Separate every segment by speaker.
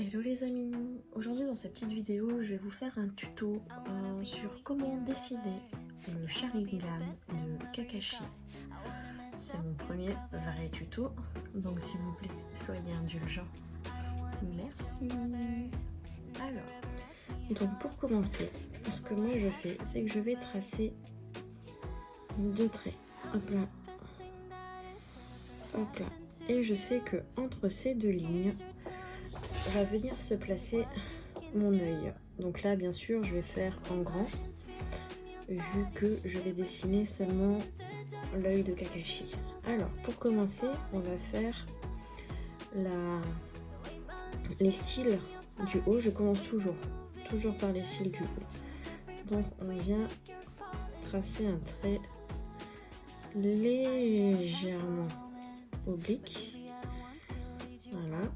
Speaker 1: Hello les amis, aujourd'hui dans cette petite vidéo je vais vous faire un tuto sur comment dessiner le Sharingan de Kakashi. C'est mon premier vrai tuto, donc s'il vous plaît soyez indulgents. Merci. Alors, donc pour commencer, ce que moi je fais, c'est que je vais tracer deux traits. Hop là. Hop là. Et je sais que entre ces deux lignes va venir se placer mon œil. Donc là, bien sûr, je vais faire en grand, vu que je vais dessiner seulement l'œil de Kakashi. Alors, pour commencer, on va faire les cils du haut. Je commence toujours par les cils du haut. Donc, on vient tracer un trait légèrement oblique. Voilà.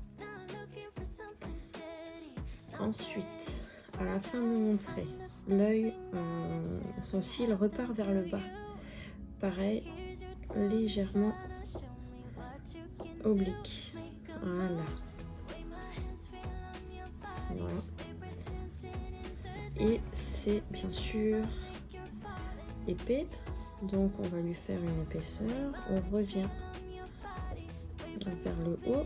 Speaker 1: Ensuite, à la fin de mon trait, l'œil, son cil repart vers le bas. Pareil, légèrement oblique. Voilà. Et c'est bien sûr épais, donc on va lui faire une épaisseur. On revient vers le haut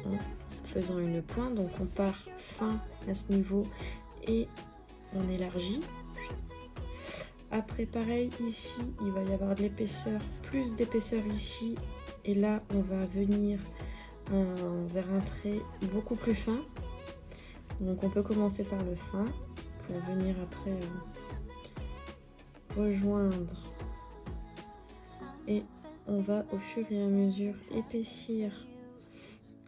Speaker 1: en faisant une pointe, donc on part fin à ce niveau et on élargit. Après pareil ici il va y avoir de l'épaisseur, plus d'épaisseur ici, et là on va venir vers un trait beaucoup plus fin. Donc on peut commencer par le fin pour venir après rejoindre, et on va au fur et à mesure épaissir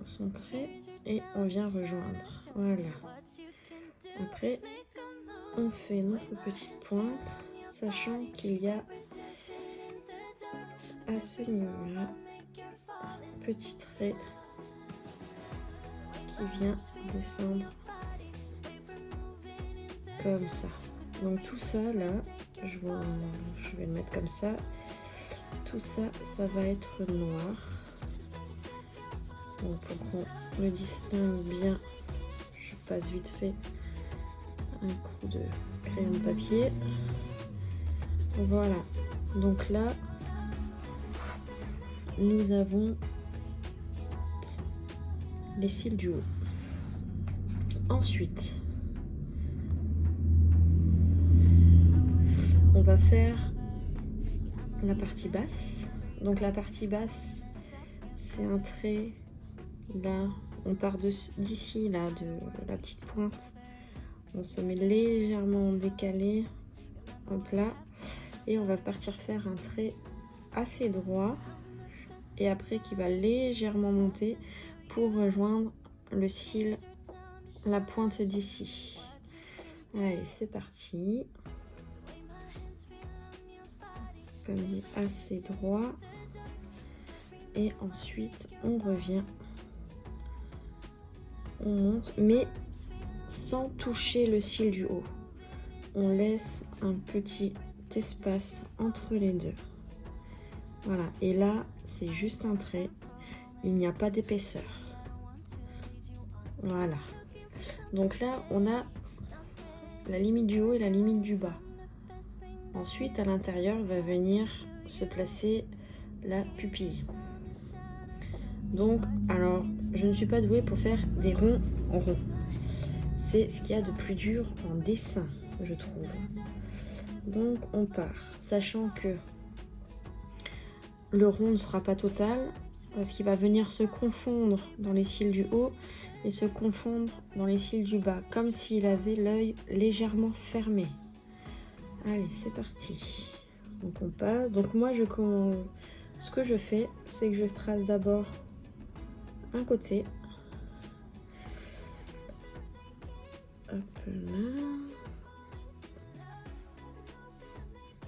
Speaker 1: son trait et on vient rejoindre. Voilà. Après on fait notre petite pointe, sachant qu'il y a à ce niveau là petit trait qui vient descendre comme ça. Donc tout ça là, je vais le mettre comme ça. Tout ça, ça va être noir. Donc pour qu'on le distingue bien, je passe vite fait un coup de crayon de papier. Voilà. Donc là, nous avons les cils du haut. Ensuite, on va faire la partie basse. Donc la partie basse, c'est un trait là, on part d'ici là, de la petite pointe, on se met légèrement décalé, hop là, et on va partir faire un trait assez droit et après qui va légèrement monter pour rejoindre le cil, la pointe d'ici. Allez, c'est parti. Comme dit, assez droit, et ensuite on revient, on monte, mais sans toucher le cil du haut. On laisse un petit espace entre les deux. Voilà, et là c'est juste un trait, il n'y a pas d'épaisseur. Voilà. Donc là on a la limite du haut et la limite du bas. Ensuite à l'intérieur va venir se placer la pupille. Donc, alors, je ne suis pas douée pour faire des ronds en rond. C'est ce qu'il y a de plus dur en dessin, je trouve. Donc, on part, sachant que le rond ne sera pas total, parce qu'il va venir se confondre dans les cils du haut et se confondre dans les cils du bas, comme s'il avait l'œil légèrement fermé. Allez, c'est parti. Donc, on passe. Donc, moi, ce que je fais, c'est que je trace d'abord un côté, hop là,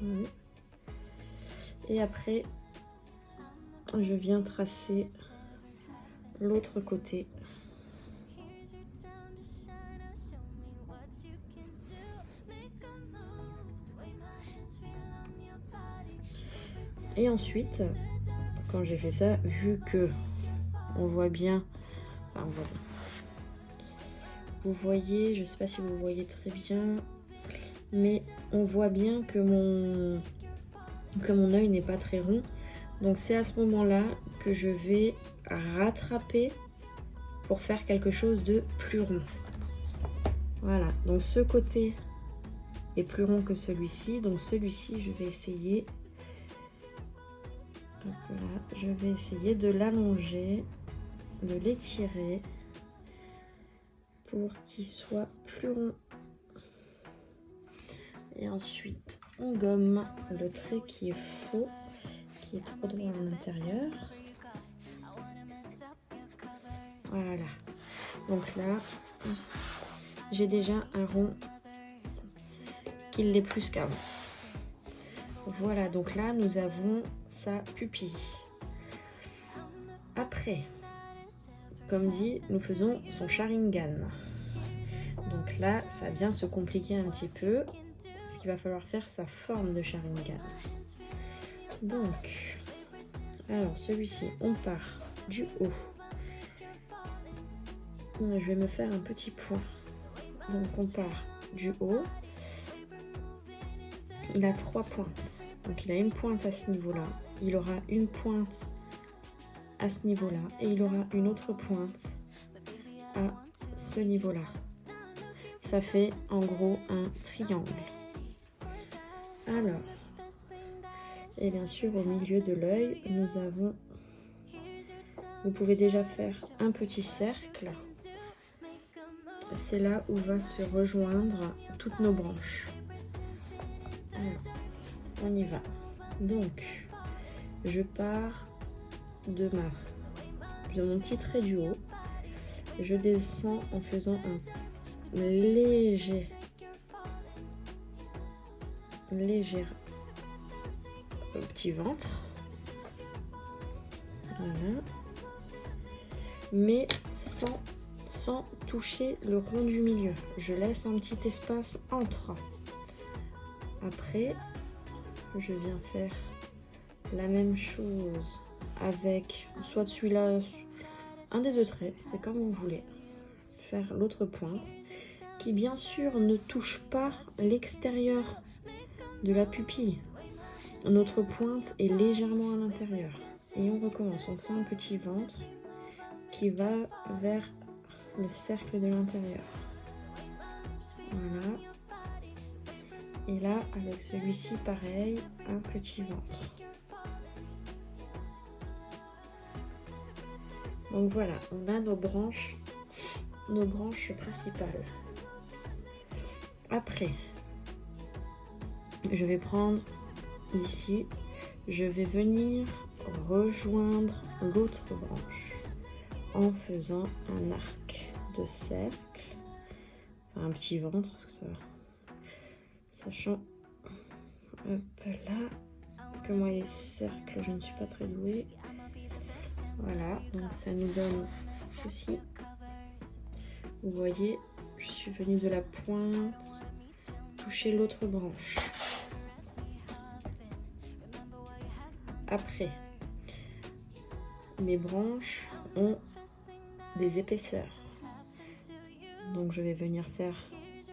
Speaker 1: oui. Et après je viens tracer l'autre côté. Et ensuite, quand j'ai fait ça, vu que on voit bien, enfin, on voit bien, vous voyez, je ne sais pas si vous voyez très bien, mais on voit bien que mon œil n'est pas très rond. Donc c'est à ce moment-là que je vais rattraper pour faire quelque chose de plus rond. Voilà, donc ce côté est plus rond que celui-ci. Donc celui-ci, je vais essayer, voilà, je vais essayer de l'allonger, de l'étirer pour qu'il soit plus rond. Et ensuite, on gomme le trait qui est faux, qui est trop droit à l'intérieur. Voilà. Donc là, j'ai déjà un rond qui l'est plus qu'avant. Voilà, donc là, nous avons sa pupille. Après, comme dit, nous faisons son Sharingan. Donc là, ça vient se compliquer un petit peu, parce qu'il va falloir faire sa forme de Sharingan. Donc, alors celui-ci, on part du haut. Je vais me faire un petit point. Donc on part du haut. Il a 3 pointes. Donc il a une pointe à ce niveau-là. Il aura une pointe à ce niveau-là. Et il aura une autre pointe à ce niveau-là. Ça fait en gros un triangle. Alors, et bien sûr au milieu de l'œil, nous avons... Vous pouvez déjà faire un petit cercle. C'est là où va se rejoindre toutes nos branches. Alors, on y va. Donc, je pars de mon petit trait du haut. Je descends en faisant un léger petit ventre. Voilà. Mais sans toucher le rond du milieu. Je laisse un petit espace entre. Après, je viens faire la même chose avec soit celui-là, un des deux traits, c'est comme vous voulez. Faire l'autre pointe qui bien sûr ne touche pas l'extérieur de la pupille. Notre pointe est légèrement à l'intérieur. Et on recommence, on fait un petit ventre qui va vers le cercle de l'intérieur. Voilà. Et là, avec celui-ci, pareil, un petit ventre. Donc voilà, on a nos branches principales. Après, je vais prendre ici, je vais venir rejoindre l'autre branche en faisant un arc de cercle, enfin un petit ventre, parce que ça, sachant hop là que moi les cercles je ne suis pas très douée. Voilà, donc ça nous donne ceci. Vous voyez, je suis venue de la pointe toucher l'autre branche. Après, mes branches ont des épaisseurs. Donc je vais venir faire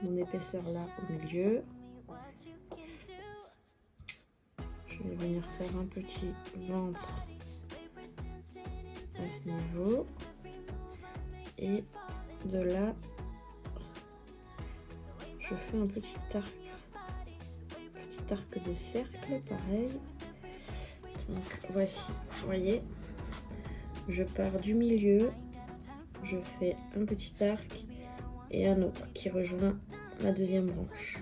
Speaker 1: mon épaisseur là au milieu. Je vais venir faire un petit ventre à ce niveau. Et de là, je fais un petit arc de cercle, pareil. Donc voici, vous voyez, je pars du milieu, je fais un petit arc et un autre qui rejoint la deuxième branche.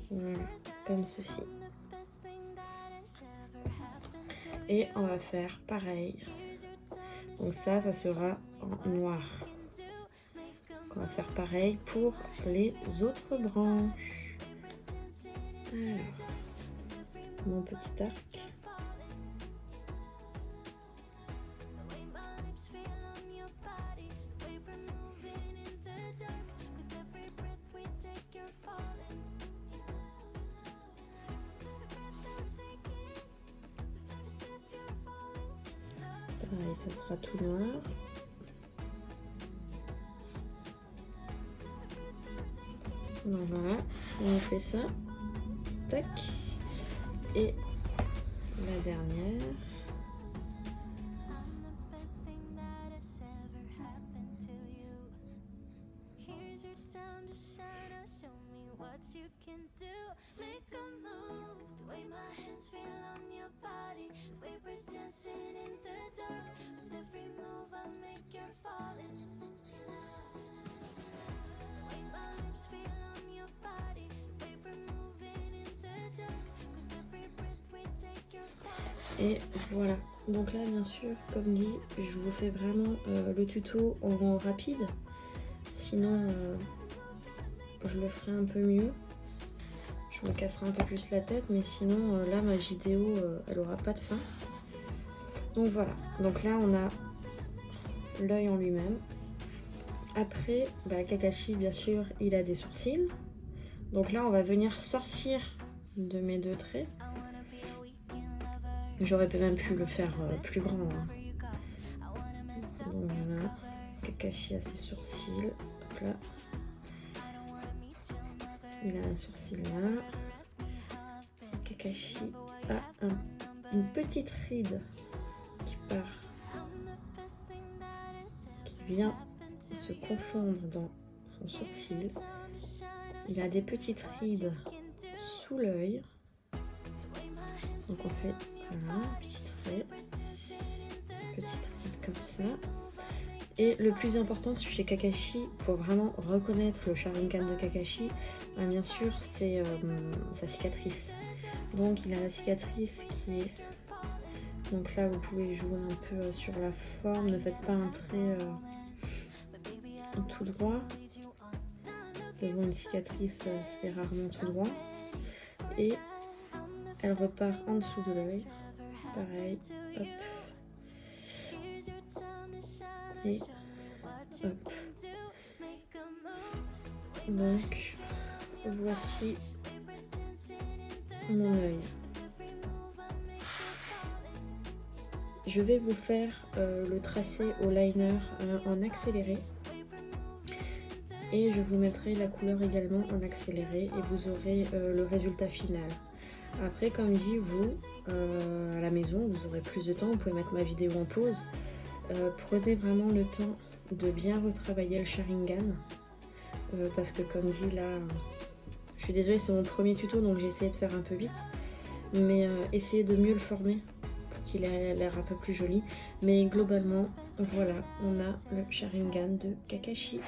Speaker 1: Voilà, comme ceci. Et on va faire pareil. Donc ça sera en noir. On va faire pareil pour les autres branches. Alors, mon petit arc. Pareil, ça sera tout noir. Donc voilà, si on fait ça, tac, et la dernière. Et voilà, donc là bien sûr, comme dit, je vous fais vraiment le tuto en rapide, sinon je le ferai un peu mieux, je me casserai un peu plus la tête, mais sinon là ma vidéo elle aura pas de fin. Donc voilà, donc là on a l'œil en lui-même. Après, Kakashi bien sûr il a des sourcils, donc là on va venir sortir de mes deux traits. J'aurais même pu le faire plus grand. Hein. Donc voilà, Kakashi a ses sourcils. Hop là. Il a un sourcil là. Kakashi a une petite ride qui part, qui vient se confondre dans son sourcil. Il a des petites rides sous l'œil. Donc on fait voilà, petite ride comme ça. Et le plus important chez Kakashi, pour vraiment reconnaître le Sharingan de Kakashi, bien sûr, c'est sa cicatrice. Donc il a la cicatrice qui est... Donc là, vous pouvez jouer un peu sur la forme. Ne faites pas un trait tout droit. Mais bon, une cicatrice, c'est rarement tout droit. Et elle repart en dessous de l'œil. Pareil, hop. Et hop. Donc, voici mon œil. Je vais vous faire le tracé au liner en accéléré. Et je vous mettrai la couleur également en accéléré et vous aurez le résultat final. Après, comme dit, vous, à la maison, vous aurez plus de temps, vous pouvez mettre ma vidéo en pause. Prenez vraiment le temps de bien retravailler le Sharingan. Parce que comme dit là, je suis désolée, c'est mon premier tuto, donc j'ai essayé de faire un peu vite. Mais essayez de mieux le former pour qu'il ait l'air un peu plus joli. Mais globalement, voilà, on a le Sharingan de Kakashi.